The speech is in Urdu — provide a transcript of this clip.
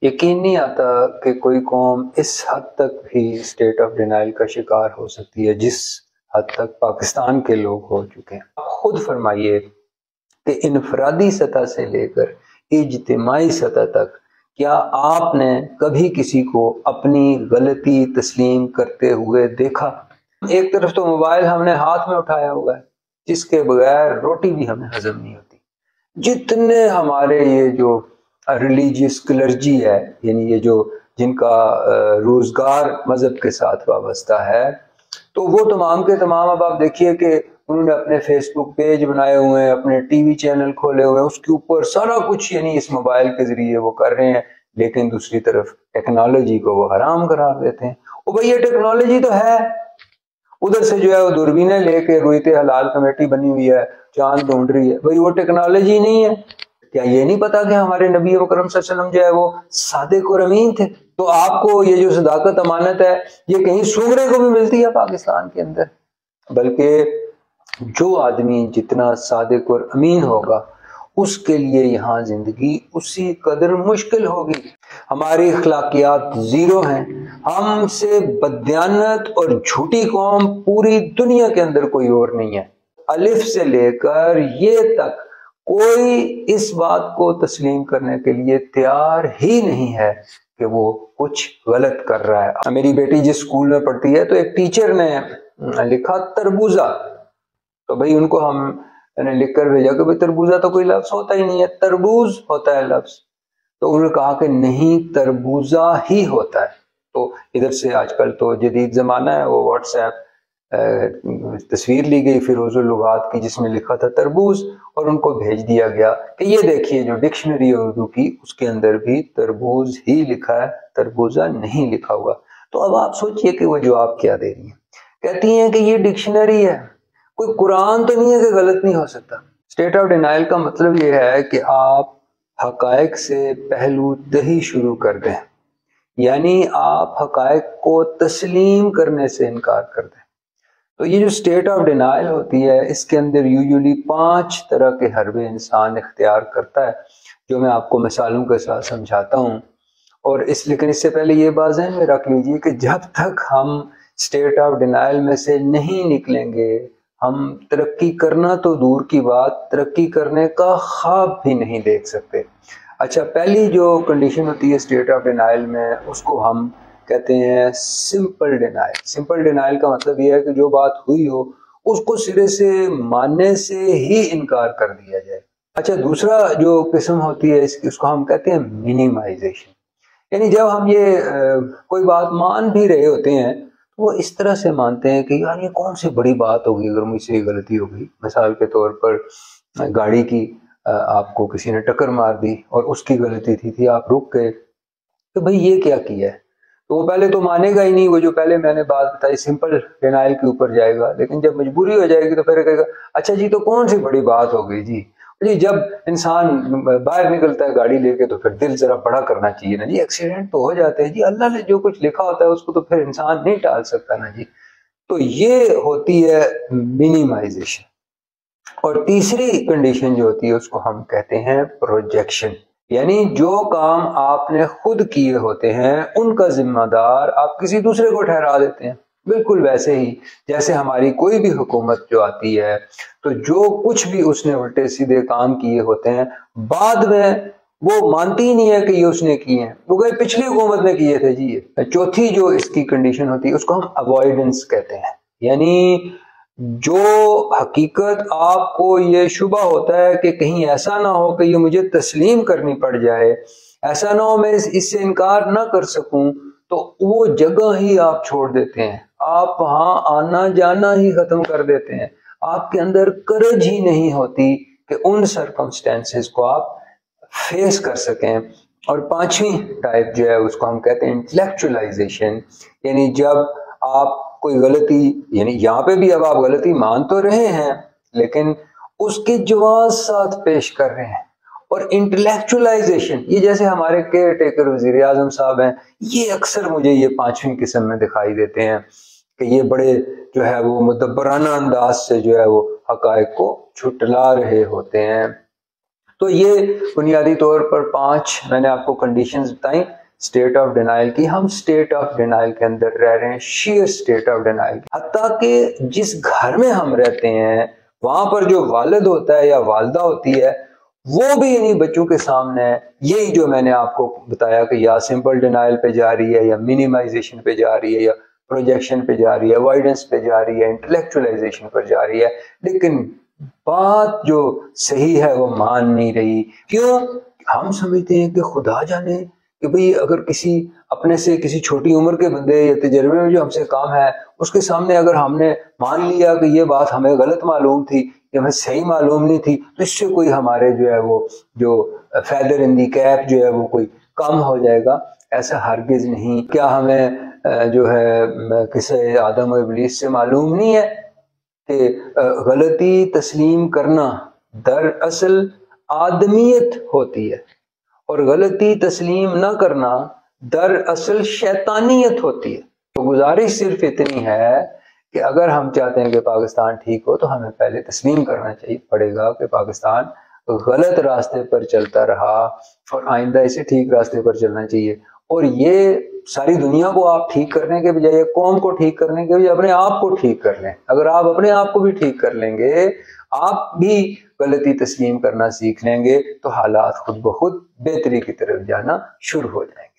یقین نہیں آتا کہ کوئی قوم اس حد تک بھی اسٹیٹ آف ڈینائل کا شکار ہو سکتی ہے جس حد تک پاکستان کے لوگ ہو چکے ہیں۔ آپ خود فرمائیے کہ انفرادی سطح سے لے کر اجتماعی سطح تک کیا آپ نے کبھی کسی کو اپنی غلطی تسلیم کرتے ہوئے دیکھا؟ ایک طرف تو موبائل ہم نے ہاتھ میں اٹھایا ہوا ہے جس کے بغیر روٹی بھی ہمیں ہضم نہیں ہوتی۔ جتنے ہمارے یہ جو ریلیجیس کلرجی ہے، یعنی یہ جو جن کا روزگار مذہب کے ساتھ وابستہ ہے، تو وہ تمام کے تمام اب آپ دیکھیے کہ انہوں نے اپنے فیس بک پیج بنائے ہوئے ہیں، اپنے ٹی وی چینل کھولے ہوئے ہیں، اس کے اوپر سارا کچھ یعنی اس موبائل کے ذریعے وہ کر رہے ہیں، لیکن دوسری طرف ٹیکنالوجی کو وہ حرام قرار دیتے ہیں۔ وہ بھئی یہ ٹیکنالوجی تو ہے، ادھر سے جو ہے وہ دوربینیں لے کے رویت حلال کمیٹی بنی ہوئی ہے، چاند ڈھونڈ رہی ہے، بھئی وہ ٹیکنالوجی نہیں ہے۔ کیا یہ نہیں پتا کہ ہمارے نبی اکرم صلی اللہ علیہ وسلم جو ہے وہ صادق اور امین تھے؟ تو آپ کو یہ جو صداقت امانت ہے یہ کہیں سونگرے کو بھی ملتی ہے پاکستان کے اندر؟ بلکہ جو آدمی جتنا صادق اور امین ہوگا اس کے لیے یہاں زندگی اسی قدر مشکل ہوگی۔ ہماری اخلاقیات زیرو ہیں، ہم سے بددیانت اور جھوٹی قوم پوری دنیا کے اندر کوئی اور نہیں ہے۔ الف سے لے کر یہ تک کوئی اس بات کو تسلیم کرنے کے لیے تیار ہی نہیں ہے کہ وہ کچھ غلط کر رہا ہے۔ میری بیٹی جس اسکول میں پڑھتی ہے تو ایک ٹیچر نے لکھا تربوزہ، تو بھئی ان کو ہم نے لکھ کر بھیجا کہ بھئی تربوزہ تو کوئی لفظ ہوتا ہی نہیں ہے، تربوز ہوتا ہے لفظ۔ تو انہوں نے کہا کہ نہیں، تربوزہ ہی ہوتا ہے۔ تو ادھر سے آج کل تو جدید زمانہ ہے، وہ واٹس ایپ تصویر لی گئی فیروز اللغات کی جس میں لکھا تھا تربوز، اور ان کو بھیج دیا گیا کہ یہ دیکھیے جو ڈکشنری ہے اردو کی اس کے اندر بھی تربوز ہی لکھا ہے، تربوزہ نہیں لکھا ہوا۔ تو اب آپ سوچئے کہ وہ جواب کیا دے رہی ہیں، کہتی ہیں کہ یہ ڈکشنری ہے، کوئی قرآن تو نہیں ہے کہ غلط نہیں ہو سکتا۔ اسٹیٹ آف ڈینائل کا مطلب یہ ہے کہ آپ حقائق سے پہلو دہی شروع کر دیں، یعنی آپ حقائق کو تسلیم کرنے سے انکار کر دیں۔ تو یہ جو اسٹیٹ آف ڈینائل ہوتی ہے اس کے اندر یوزولی 5 طرح کے حربے انسان اختیار کرتا ہے، جو میں آپ کو مثالوں کے ساتھ سمجھاتا ہوں۔ اور لیکن اس سے پہلے یہ بات ذہن میں رکھ لیجیے کہ جب تک ہم اسٹیٹ آف ڈینائل میں سے نہیں نکلیں گے ہم ترقی کرنا تو دور کی بات، ترقی کرنے کا خواب بھی نہیں دیکھ سکتے۔ اچھا، پہلی جو کنڈیشن ہوتی ہے اسٹیٹ آف ڈینائل میں اس کو ہم کہتے ہیں سمپل ڈینائل۔ سمپل ڈینائل کا مطلب یہ ہے کہ جو بات ہوئی ہو اس کو سرے سے ماننے سے ہی انکار کر دیا جائے۔ اچھا، دوسرا جو قسم ہوتی ہے اس کو ہم کہتے ہیں منیمائزیشن، یعنی جب ہم یہ کوئی بات مان بھی رہے ہوتے ہیں تو وہ اس طرح سے مانتے ہیں کہ یار یہ کون سی بڑی بات ہوگی اگر مجھ سے غلطی ہو گئی۔ مثال کے طور پر گاڑی کی آپ کو کسی نے ٹکر مار دی اور اس کی غلطی تھی آپ رک گئے، تو بھئی یہ کیا کیا ہے؟ تو وہ پہلے تو مانے گا ہی نہیں، وہ جو پہلے میں نے بات بتائی سمپل ڈینائل کے اوپر جائے گا، لیکن جب مجبوری ہو جائے گی تو پھر کہے گا اچھا جی تو کون سی بڑی بات ہو گئی جی۔ جب انسان باہر نکلتا ہے گاڑی لے کے تو پھر دل ذرا بڑا کرنا چاہیے نا جی، ایکسیڈنٹ تو ہو جاتے ہیں جی، اللہ نے جو کچھ لکھا ہوتا ہے اس کو تو پھر انسان نہیں ٹال سکتا نا جی۔ تو یہ ہوتی ہے منیمائزیشن۔ اور تیسری کنڈیشن جو ہوتی ہے اس کو ہم کہتے ہیں پروجیکشن، یعنی جو کام آپ نے خود کیے ہوتے ہیں ان کا ذمہ دار آپ کسی دوسرے کو ٹھہرا دیتے ہیں۔ بالکل ویسے ہی جیسے ہماری کوئی بھی حکومت جو آتی ہے تو جو کچھ بھی اس نے الٹے سیدھے کام کیے ہوتے ہیں بعد میں وہ مانتی ہی نہیں ہے کہ یہ اس نے کیے ہیں، وہ کہ پچھلی حکومت نے کیے تھے جی یہ۔ چوتھی جو اس کی کنڈیشن ہوتی ہے اس کو ہم اوائیڈنس کہتے ہیں، یعنی جو حقیقت آپ کو یہ شبہ ہوتا ہے کہ کہیں ایسا نہ ہو کہ یہ مجھے تسلیم کرنی پڑ جائے، ایسا نہ ہو میں اس سے انکار نہ کر سکوں، تو وہ جگہ ہی آپ چھوڑ دیتے ہیں، آپ وہاں آنا جانا ہی ختم کر دیتے ہیں، آپ کے اندر کرج ہی نہیں ہوتی کہ ان سرکمسٹینسز کو آپ فیس کر سکیں۔ اور 5ویں ٹائپ جو ہے اس کو ہم کہتے ہیں انٹلیکچولائزیشن، یعنی جب آپ کوئی غلطی، یعنی یہاں پہ بھی اب آپ غلطی مان تو رہے ہیں لیکن اس کے جواز ساتھ پیش کر رہے ہیں۔ اور انٹلیکچولائزیشن، یہ جیسے ہمارے کیئر ٹیکر وزیر اعظم صاحب ہیں، یہ اکثر مجھے یہ 5ویں قسم میں دکھائی دیتے ہیں کہ یہ بڑے جو ہے وہ مدبرانہ انداز سے جو ہے وہ حقائق کو جھٹلا رہے ہوتے ہیں۔ تو یہ بنیادی طور پر 5 میں نے آپ کو کنڈیشنز بتائیں اسٹیٹ آف ڈینائل کی. ہم اسٹیٹ آف ڈینائل کے اندر رہ رہے ہیں، شیئر اسٹیٹ آف ڈینائل. حتیٰ کہ جس گھر میں ہم رہتے ہیں وہاں پر جو والد ہوتا ہے یا والدہ ہوتی ہے وہ بھی انہیں بچوں کے سامنے ہے. یہی جو میں نے آپ کو بتایا کہ یا سمپل ڈینائل پہ جا رہی ہے، یا منیمائزیشن پہ جا رہی ہے، یا پروجیکشن پہ جا رہی ہے، اوائڈنس پہ جا رہی ہے، انٹلیکچولائزیشن پر جا رہی ہے، لیکن بات جو صحیح ہے وہ مان نہیں رہی. کیوں؟ ہم سمجھتے ہیں کہ خدا جانے کہ بھئی اگر کسی اپنے سے کسی چھوٹی عمر کے بندے یا تجربے میں جو ہم سے کام ہے اس کے سامنے اگر ہم نے مان لیا کہ یہ بات ہمیں غلط معلوم تھی یا ہمیں صحیح معلوم نہیں تھی تو اس سے کوئی ہمارے جو ہے وہ جو فیدر ان دی کیپ جو ہے وہ کوئی کم ہو جائے گا. ایسا ہرگز نہیں. کیا ہمیں جو ہے قصہ آدم و ابلیس سے معلوم نہیں ہے کہ غلطی تسلیم کرنا دراصل آدمیت ہوتی ہے اور غلطی تسلیم نہ کرنا دراصل شیطانیت ہوتی ہے. تو گزارش صرف اتنی ہے کہ اگر ہم چاہتے ہیں کہ پاکستان ٹھیک ہو تو ہمیں پہلے تسلیم کرنا چاہیے پڑے گا کہ پاکستان غلط راستے پر چلتا رہا اور آئندہ اسے ٹھیک راستے پر چلنا چاہیے. اور یہ ساری دنیا کو آپ ٹھیک کرنے کے بجائے، قوم کو ٹھیک کرنے کے بجائے اپنے آپ کو ٹھیک کر لیں. اگر آپ اپنے آپ کو بھی ٹھیک کر لیں گے، آپ بھی غلطی تسلیم کرنا سیکھ لیں گے تو حالات خود بخود بہتری کی طرف جانا شروع ہو جائیں گے.